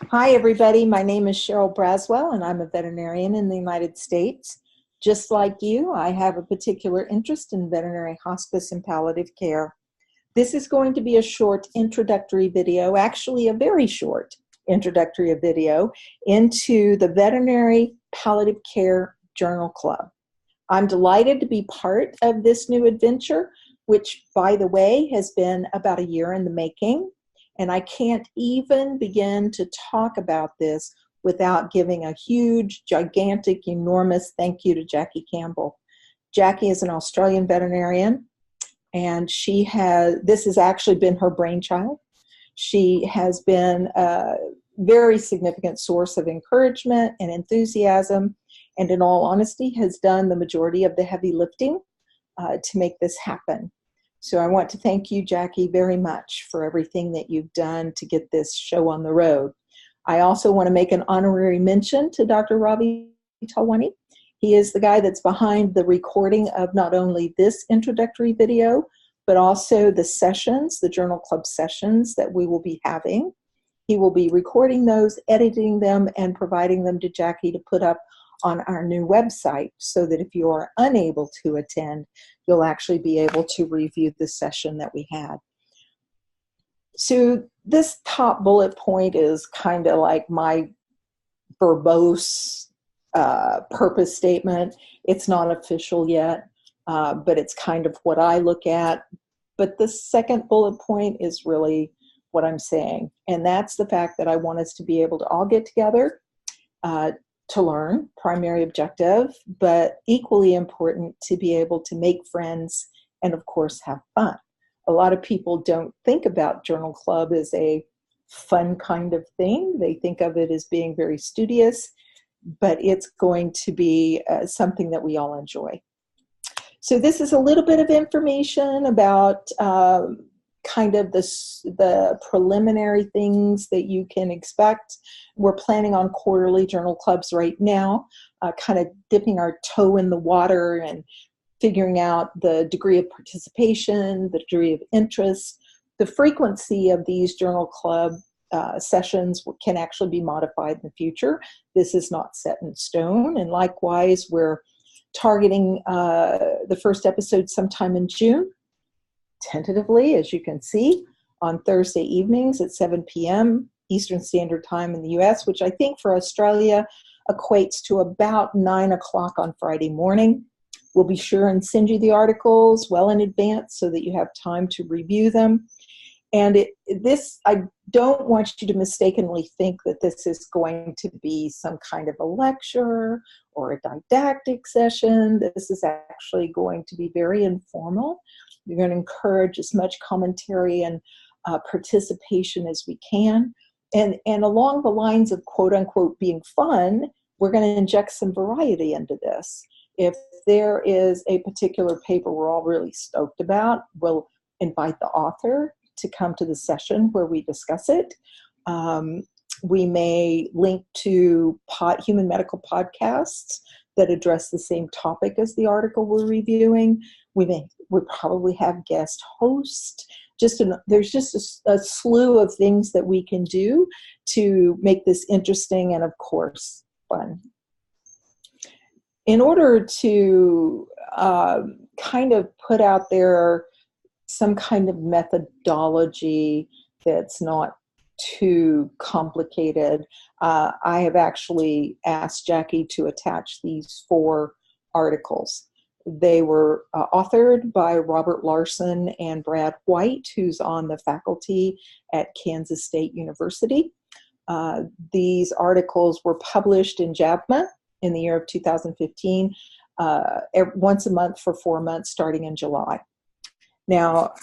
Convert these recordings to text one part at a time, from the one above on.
Hi, everybody. My name is Cheryl Braswell, and I'm a veterinarian in the United States. Just like you, I have a particular interest in veterinary hospice and palliative care. This is going to be a short introductory video, actually a very short introductory video into the Veterinary Palliative Care Journal Club. I'm delighted to be part of this new adventure, which, by the way, has been about a year in the making. And I can't even begin to talk about this without giving a huge, gigantic, enormous thank you to Jackie Campbell. Jackie is an Australian veterinarian, and this has actually been her brainchild. She has been a very significant source of encouragement and enthusiasm, and in all honesty, has done the majority of the heavy lifting to make this happen. So I want to thank you, Jackie, very much for everything that you've done to get this show on the road. I also want to make an honorary mention to Dr. Ravi Talwani. He is the guy that's behind the recording of not only this introductory video, but also the sessions, the Journal Club sessions that we will be having. He will be recording those, editing them, and providing them to Jackie to put up on our new website so that if you are unable to attend, you'll actually be able to review the session that we had. So this top bullet point is kind of like my verbose purpose statement. It's not official yet, but it's kind of what I look at. But the second bullet point is really what I'm saying, and that's the fact that I want us to be able to all get together to learn, primary objective, but equally important to be able to make friends and, of course, have fun. A lot of people don't think about Journal Club as a fun kind of thing. They think of it as being very studious, but it's going to be something that we all enjoy. So this is a little bit of information about kind of the preliminary things that you can expect. We're planning on quarterly journal clubs right now, kind of dipping our toe in the water and figuring out the degree of participation, the degree of interest. The frequency of these journal club sessions can actually be modified in the future. This is not set in stone. And likewise, we're targeting the first episode sometime in June. Tentatively, as you can see, on Thursday evenings at 7 p.m. Eastern Standard Time in the U.S., which I think for Australia equates to about 9 o'clock on Friday morning. We'll be sure and send you the articles well in advance so that you have time to review them. And I don't want you to mistakenly think that this is going to be some kind of a lecture or a didactic session. This is actually going to be very informal. We're going to encourage as much commentary and participation as we can. And along the lines of quote unquote being fun, we're going to inject some variety into this. If there is a particular paper we're all really stoked about, we'll invite the author to come to the session where we discuss it. We may link to human medical podcasts that address the same topic as the article we're reviewing. We'll probably have guest hosts. There's just a slew of things that we can do to make this interesting and, of course, fun. In order to kind of put out there some kind of methodology that's not too complicated, I have actually asked Jackie to attach these 4 articles. They were authored by Robert Larson and Brad White, who's on the faculty at Kansas State University. These articles were published in JAVMA in the year of 2015, once a month for 4 months starting in July. Now,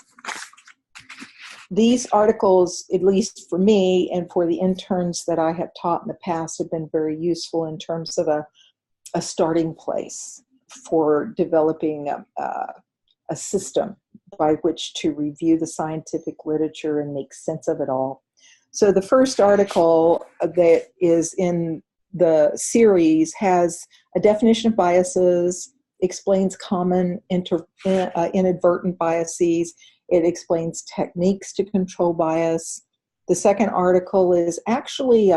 these articles, at least for me and for the interns that I have taught in the past, have been very useful in terms of a starting place for developing a system by which to review the scientific literature and make sense of it all. So the first article that is in the series has a definition of biases, explains common inadvertent biases. It explains techniques to control bias. The second article is actually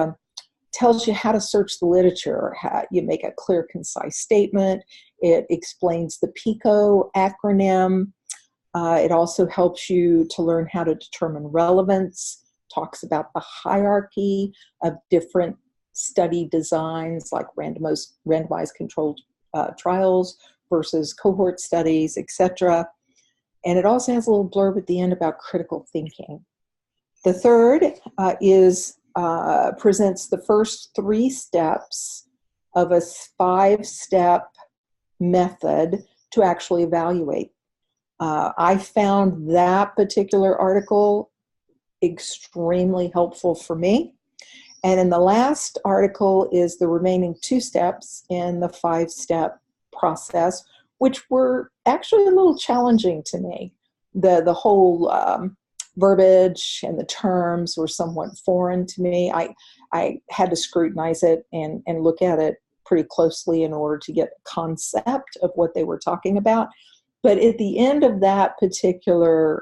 tells you how to search the literature. How you make a clear, concise statement. It explains the PICO acronym. It also helps you to learn how to determine relevance, talks about the hierarchy of different study designs like randomized controlled trials versus cohort studies, etc. And it also has a little blurb at the end about critical thinking. The third presents the first 3 steps of a 5-step method to actually evaluate. I found that particular article extremely helpful for me. And in the last article is the remaining 2 steps in the 5-step process, which were actually a little challenging to me. The whole verbiage and the terms were somewhat foreign to me. I had to scrutinize it and look at it pretty closely in order to get a concept of what they were talking about. But at the end of that particular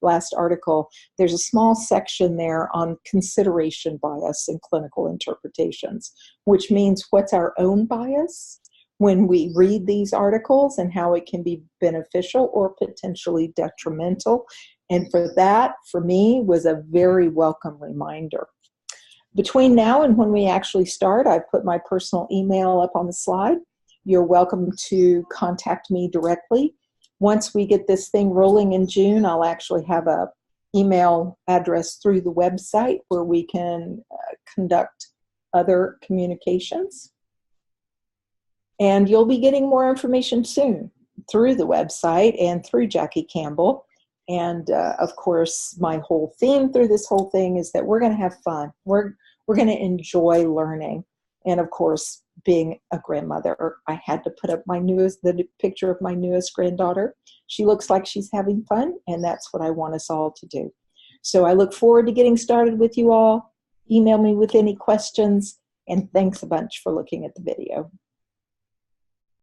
last article, there's a small section there on consideration bias in clinical interpretations, which means what's our own bias when we read these articles and how it can be beneficial or potentially detrimental. And for that, for me, was a very welcome reminder. Between now and when we actually start, I've put my personal email up on the slide. You're welcome to contact me directly. Once we get this thing rolling in June, I'll actually have an email address through the website where we can conduct other communications. And you'll be getting more information soon through the website and through Jackie Campbell. And of course, my whole theme through this whole thing is that we're going to have fun. We're going to enjoy learning. And of course, being a grandmother, I had to put up the picture of my newest granddaughter. She looks like she's having fun, and that's what I want us all to do. So I look forward to getting started with you all. Email me with any questions, and thanks a bunch for looking at the video.